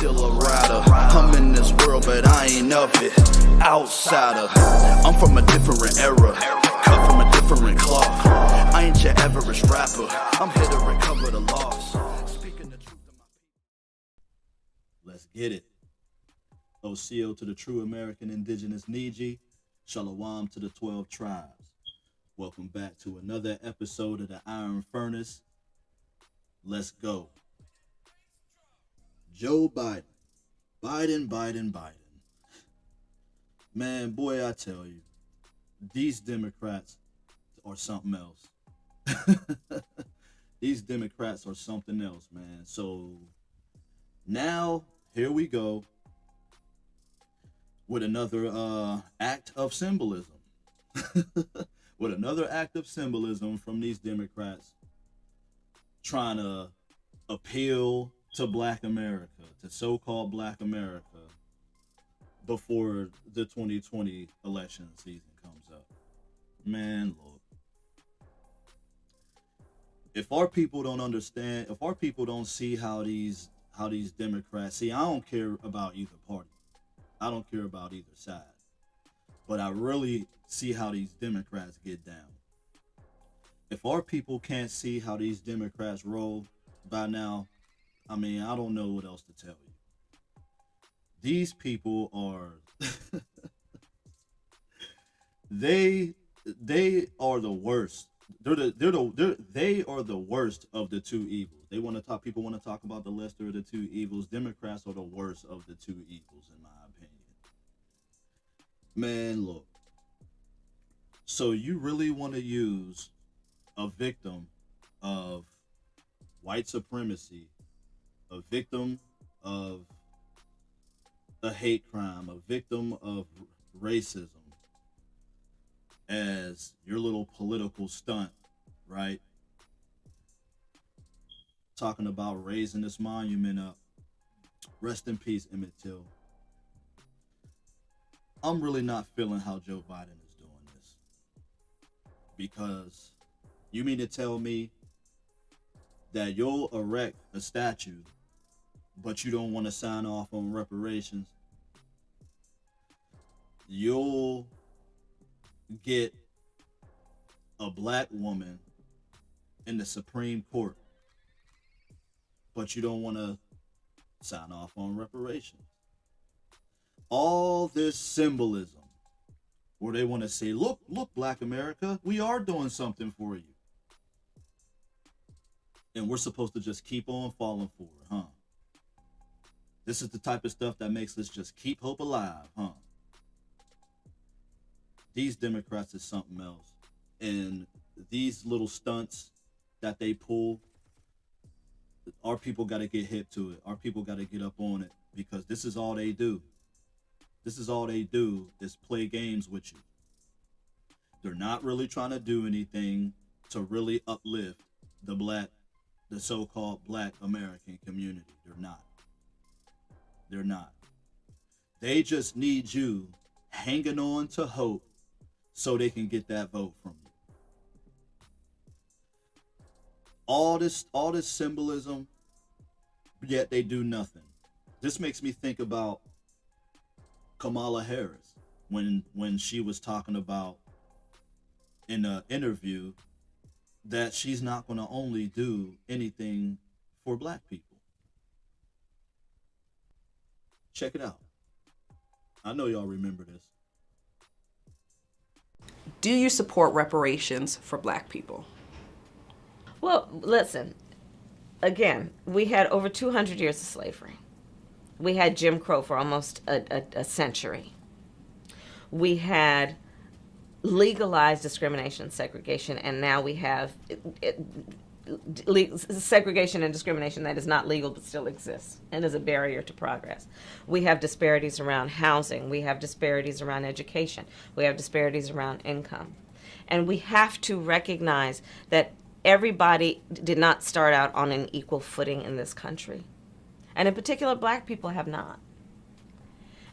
still a rider. I'm in this world, but I ain't of it. Outsider. I'm from a different era, cut from a different cloth. I ain't your average rapper. I'm here to recover the loss. Speaking the truth to my people. Let's get it. OCO to the true American indigenous Niji. Shalom to the 12 tribes. Welcome back to another episode of the Iron Furnace. Let's go. Joe Biden. Biden. Man, boy, I tell you, these Democrats are something else. These Democrats are something else, man. So now, here we go with another act of symbolism. With another act of symbolism from these Democrats trying to appeal to Black America, to so-called Black America, before the 2020 election season comes up. Man, look. If our people don't understand, if our people don't see how these Democrats, see, I don't care about either party. I don't care about either side. But I really see how these Democrats get down. If our people can't see how these Democrats roll by now, I mean, I don't know what else to tell you. These people are they are the worst. They are the worst of the two evils. People want to talk about the lesser of the two evils. Democrats are the worst of the two evils, in my opinion. Man, look. So you really want to use a victim of white supremacy, a victim of a hate crime, a victim of racism as your little political stunt, right? Talking about raising this monument up. Rest in peace, Emitt Till. I'm really not feeling how Joe Biden is doing this. Because you mean to tell me that you'll erect a statue, but you don't want to sign off on reparations? You'll get a Black woman in the Supreme Court, but you don't want to sign off on reparations. All this symbolism where they want to say, look, Black America, we are doing something for you. And we're supposed to just keep on falling for it, huh? This is the type of stuff that makes us just keep hope alive, huh? These Democrats is something else. And these little stunts that they pull, our people got to get hip to it. Our people got to get up on it, because this is all they do. This is all they do is play games with you. They're not really trying to do anything to really uplift the so-called Black American community. They're not. They're not. They just need you hanging on to hope so they can get that vote from you. All this symbolism, yet they do nothing. This makes me think about Kamala Harris when she was talking about in an interview that she's not going to only do anything for Black people. Check it out. I know y'all remember this. Do you support reparations for Black people? Well, listen, again, we had over 200 years of slavery. We had Jim Crow for almost a century. We had legalized discrimination and segregation, and now we have segregation and discrimination that is not legal but still exists and is a barrier to progress. We have disparities around housing. We have disparities around education. We have disparities around income. And we have to recognize that everybody did not start out on an equal footing in this country. And in particular, Black people have not.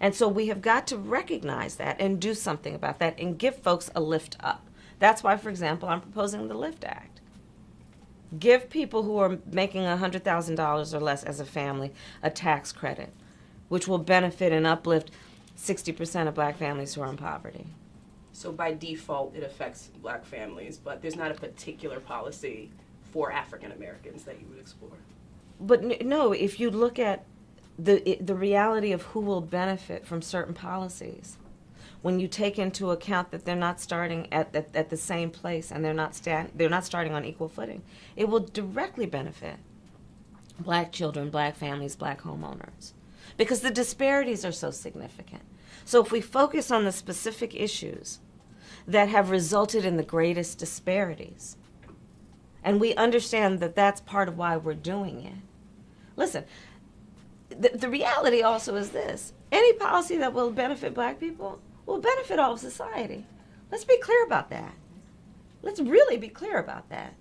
And so we have got to recognize that and do something about that and give folks a lift up. That's why, for example, I'm proposing the LIFT Act. Give people who are making $100,000 or less as a family a tax credit. which will benefit and uplift 60% of black families who are in poverty. So by default, it affects black families, but there's not a particular policy for African Americans that you would explore. But no, if you look at the reality of who will benefit from certain policies, when you take into account that they're not starting at the same place and they're not starting on equal footing, it will directly benefit black children, black families, black homeowners, because the disparities are so significant. So if we focus on the specific issues that have resulted in the greatest disparities, and we understand that that's part of why we're doing it. Listen, the reality also is this: any policy that will benefit black people will benefit all of society. Let's be clear about that. Let's really be clear about that.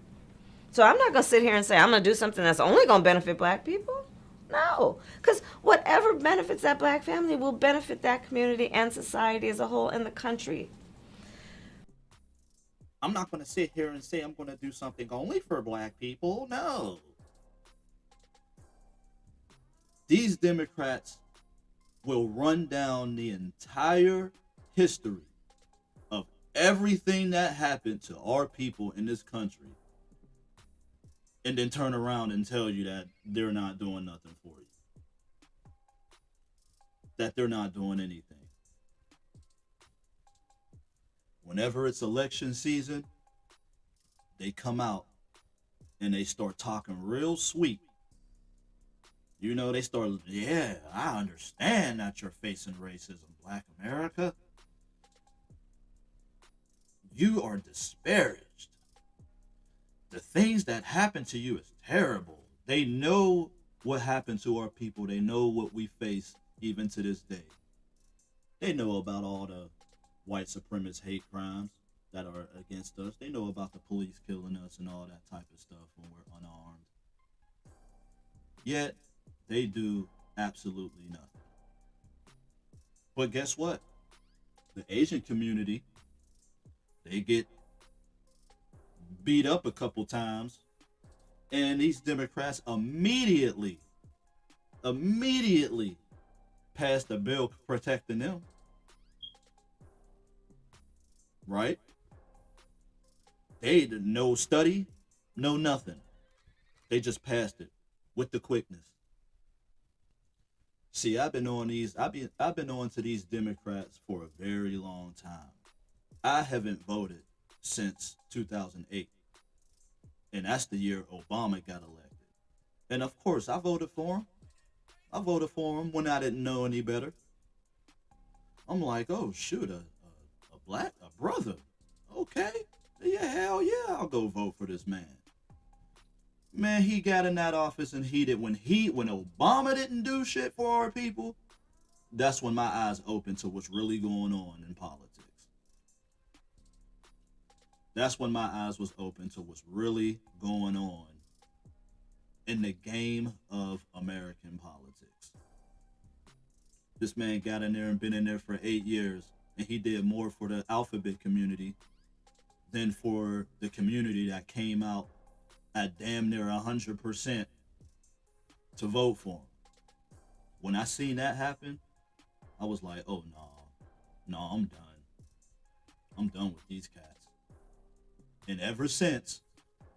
So I'm not going to sit here and say I'm going to do something that's only going to benefit black people. No, because whatever benefits that black family will benefit that community and society as a whole and the country. I'm not going to sit here and say I'm going to do something only for black people. No. These Democrats will run down the entire history of everything that happened to our people in this country and then turn around and tell you that they're not doing nothing for you. That they're not doing anything. Whenever it's election season, they come out and they start talking real sweet. You know, they start, yeah, I understand that you're facing racism, Black America. You are disparaged. The things that happen to you is terrible. They know what happened to our people. They know what we face even to this day. They know about all the white supremacist hate crimes that are against us. They know about the police killing us and all that type of stuff when we're unarmed. Yet, they do absolutely nothing. But guess what? The Asian community, they get beat up a couple times, and these Democrats immediately passed a bill protecting them. Right? They did no study, no nothing. They just passed it with the quickness. See, I've been on to these Democrats for a very long time. I haven't voted since 2008. And that's the year Obama got elected. And of course, I voted for him. I voted for him when I didn't know any better. I'm like, oh shoot, a brother. Okay. Yeah, hell yeah, I'll go vote for this man. Man, he got in that office and when Obama didn't do shit for our people, that's when my eyes opened to what's really going on in politics. That's when my eyes was open to what's really going on in the game of American politics. This man got in there and been in there for 8 years, and he did more for the alphabet community than for the community that came out at damn near 100% to vote for him. When I seen that happen, I was like, oh no, I'm done. I'm done with these cats. And ever since,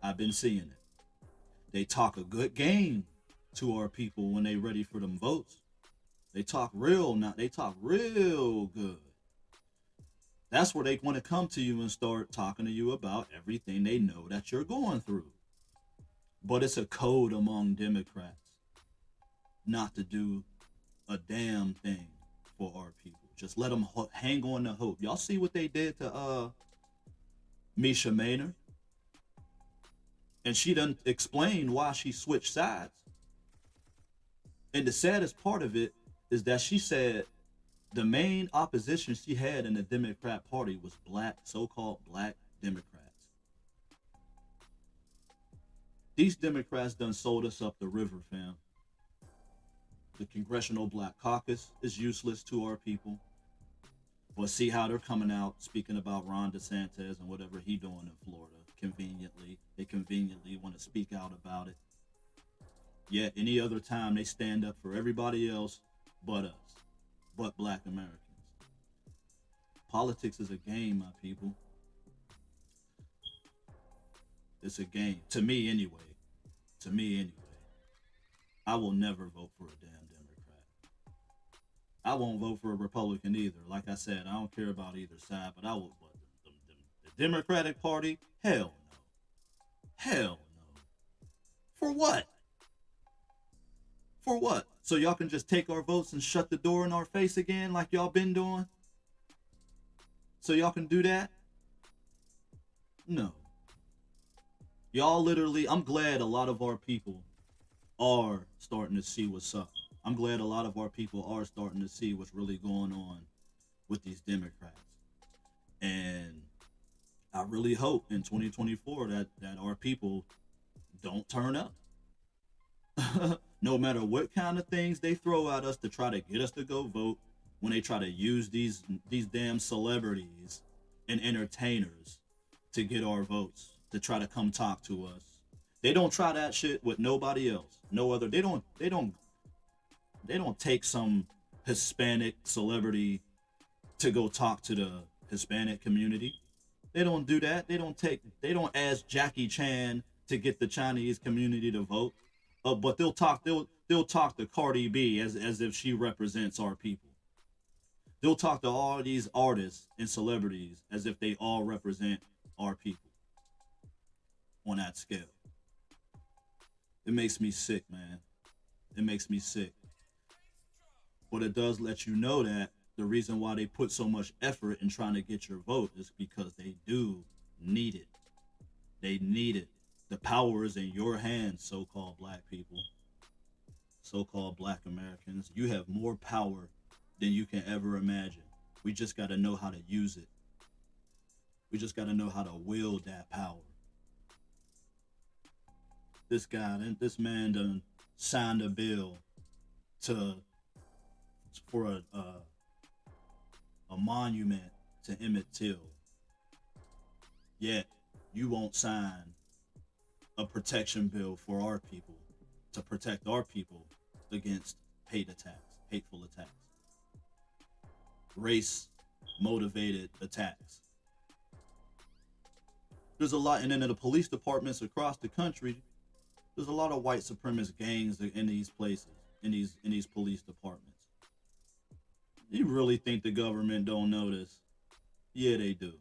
I've been seeing it. They talk a good game to our people when they ready for them votes. They talk real good. That's where they want to come to you and start talking to you about everything they know that you're going through. But it's a code among Democrats not to do a damn thing for our people. Just let them hang on to hope. Y'all see what they did to Misha Maynard? And she done explained why she switched sides. And the saddest part of it is that she said the main opposition she had in the Democrat Party was so-called black Democrats. These Democrats done sold us up the river, fam. The Congressional Black Caucus is useless to our people. But see how they're coming out speaking about Ron DeSantis and whatever he doing in Florida. They conveniently want to speak out about it. Yet any other time they stand up for everybody else, but us, but Black Americans. Politics is a game, my people. It's a game. To me, anyway. To me, anyway. I will never vote for a damn Democrat. I won't vote for a Republican either. Like I said, I don't care about either side, but I will. But the Democratic Party? Hell no. Hell no. For what? For what? So y'all can just take our votes and shut the door in our face again like y'all been doing? So y'all can do that? No. Y'all literally, I'm glad a lot of our people are starting to see what's up. I'm glad a lot of our people are starting to see what's really going on with these Democrats. And I really hope in 2024 that our people don't turn up. No matter what kind of things they throw at us to try to get us to go vote, when they try to use these damn celebrities and entertainers to get our votes, to try to come talk to us. They don't try that shit with nobody else. No other. They don't take some Hispanic celebrity to go talk to the Hispanic community. They don't do that. They don't ask Jackie Chan to get the Chinese community to vote. But they'll talk to Cardi B as if she represents our people. They'll talk to all these artists and celebrities as if they all represent our people on that scale. It makes me sick, man. It makes me sick. But it does let you know that the reason why they put so much effort in trying to get your vote is because they do need it. They need it. The power is in your hands, so-called Black people. So-called Black Americans. You have more power than you can ever imagine. We just got to know how to use it. We just got to know how to wield that power. This man done signed a bill for a monument to Emitt Till. Yet you won't sign a protection bill for our people to protect our people against hateful attacks, race motivated attacks. There's a lot, and then in the police departments across the country, there's a lot of white supremacist gangs in these places, in these police departments. You really think the government don't know this? Yeah, they do.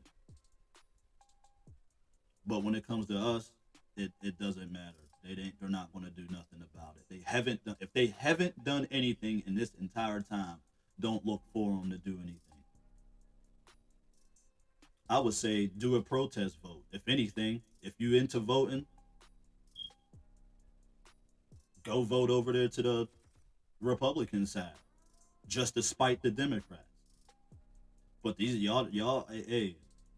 But when it comes to us, it doesn't matter. They're not going to do nothing about it. If they haven't done anything in this entire time, don't look for them to do anything. I would say do a protest vote. If anything, if you into voting, go vote over there to the Republican side, just to spite the Democrats. But these y'all, hey,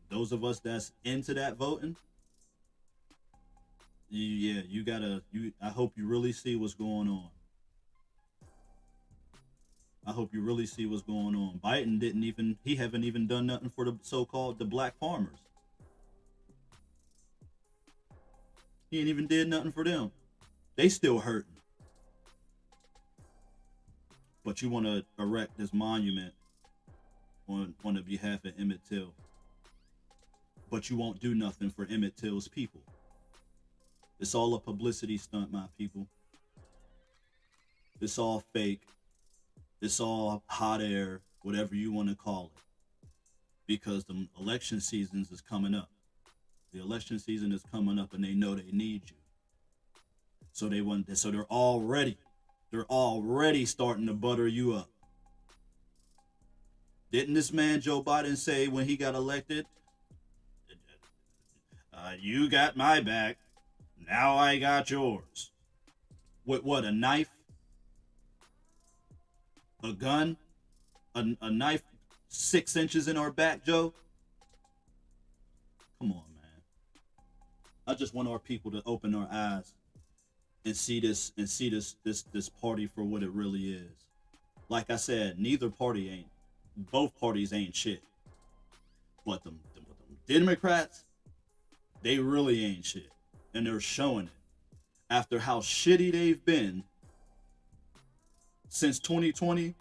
those of us that's into that voting, I hope you really see what's going on. I hope you really see what's going on. Biden haven't even done nothing for the so-called the black farmers. He ain't even did nothing for them. They still hurting. But you want to erect this monument on the behalf of Emitt Till. But you won't do nothing for Emitt Till's people. It's all a publicity stunt, my people. It's all fake. It's all hot air, whatever you want to call it. Because the election seasons is coming up. The election season is coming up and they know they need you. So they're already starting to butter you up. Didn't this man Joe Biden say when he got elected, you got my back, now I got yours? With what, a knife? A gun? A knife 6 inches in our back, Joe? Come on, man. I just want our people to open their eyes and see this party for what it really is. Like I said, both parties ain't shit. But them Democrats, they really ain't shit. And they're showing it. After how shitty they've been since 2020,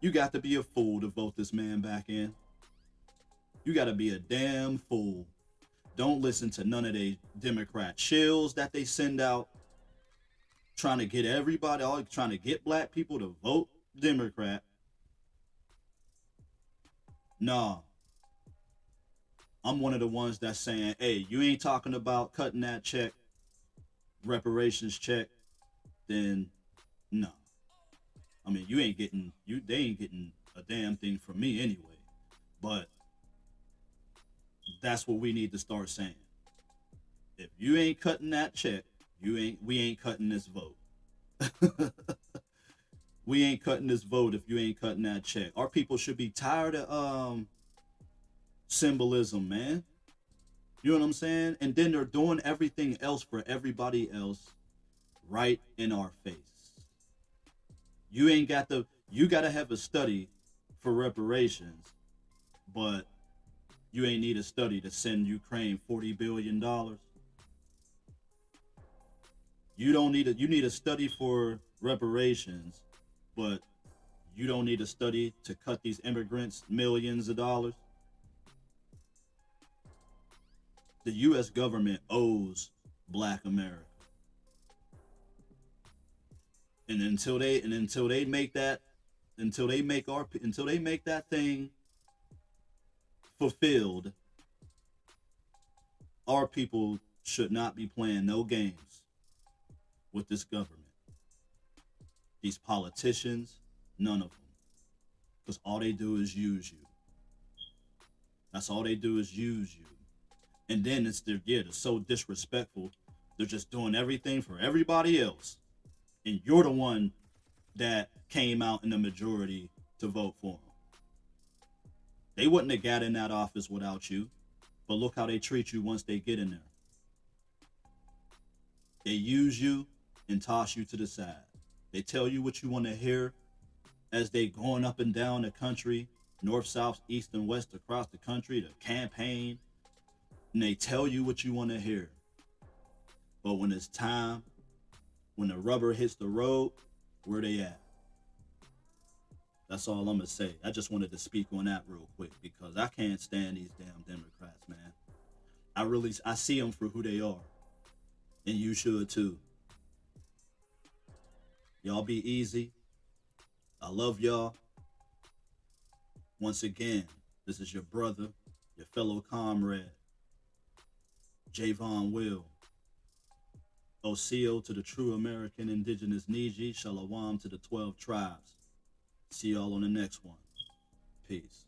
You got to be a fool to vote this man back in. You got to be a damn fool. Don't listen to none of they Democrat shills that they send out trying to get everybody, trying to get black people to vote Democrat. Nah. I'm one of the ones that's saying, hey, you ain't talking about cutting that check, reparations check, then no. I mean, they ain't getting a damn thing from me anyway. But that's what we need to start saying. If you ain't cutting that check, we ain't cutting this vote. We ain't cutting this vote if you ain't cutting that check. Our people should be tired of symbolism, man. You know what I'm saying? And then they're doing everything else for everybody else right in our face. You gotta have a study for reparations, but you ain't need a study to send Ukraine $40 billion. You need a study for reparations, but you don't need a study to cut these immigrants millions of dollars. The U.S. government owes Black America, and until they make that thing fulfilled, our people should not be playing no games with this government. These politicians, none of them, because all they do is use you. That's all they do is use you. And then they're so disrespectful. They're just doing everything for everybody else. And you're the one that came out in the majority to vote for them. They wouldn't have got in that office without you. But look how they treat you once they get in there. They use you and toss you to the side. They tell you what you want to hear as they going up and down the country, north, south, east, and west across the country to campaign. And they tell you what you want to hear. But when it's time, when the rubber hits the road, where they at? That's all I'm going to say. I just wanted to speak on that real quick because I can't stand these damn Democrats, man. I see them for who they are. And you should too. Y'all be easy. I love y'all. Once again, this is your brother, your fellow comrade, Javon Will. Oseo to the true American indigenous Niji, Shalawam to the 12 tribes. See y'all on the next one. Peace.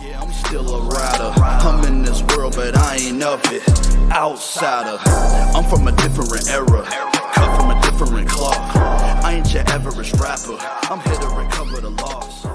Yeah, I'm still a rider. I'm in this world, but I ain't of it. Outsider. I'm from a different era. Cut from a different cloth. I ain't your average rapper. I'm here to recover the loss.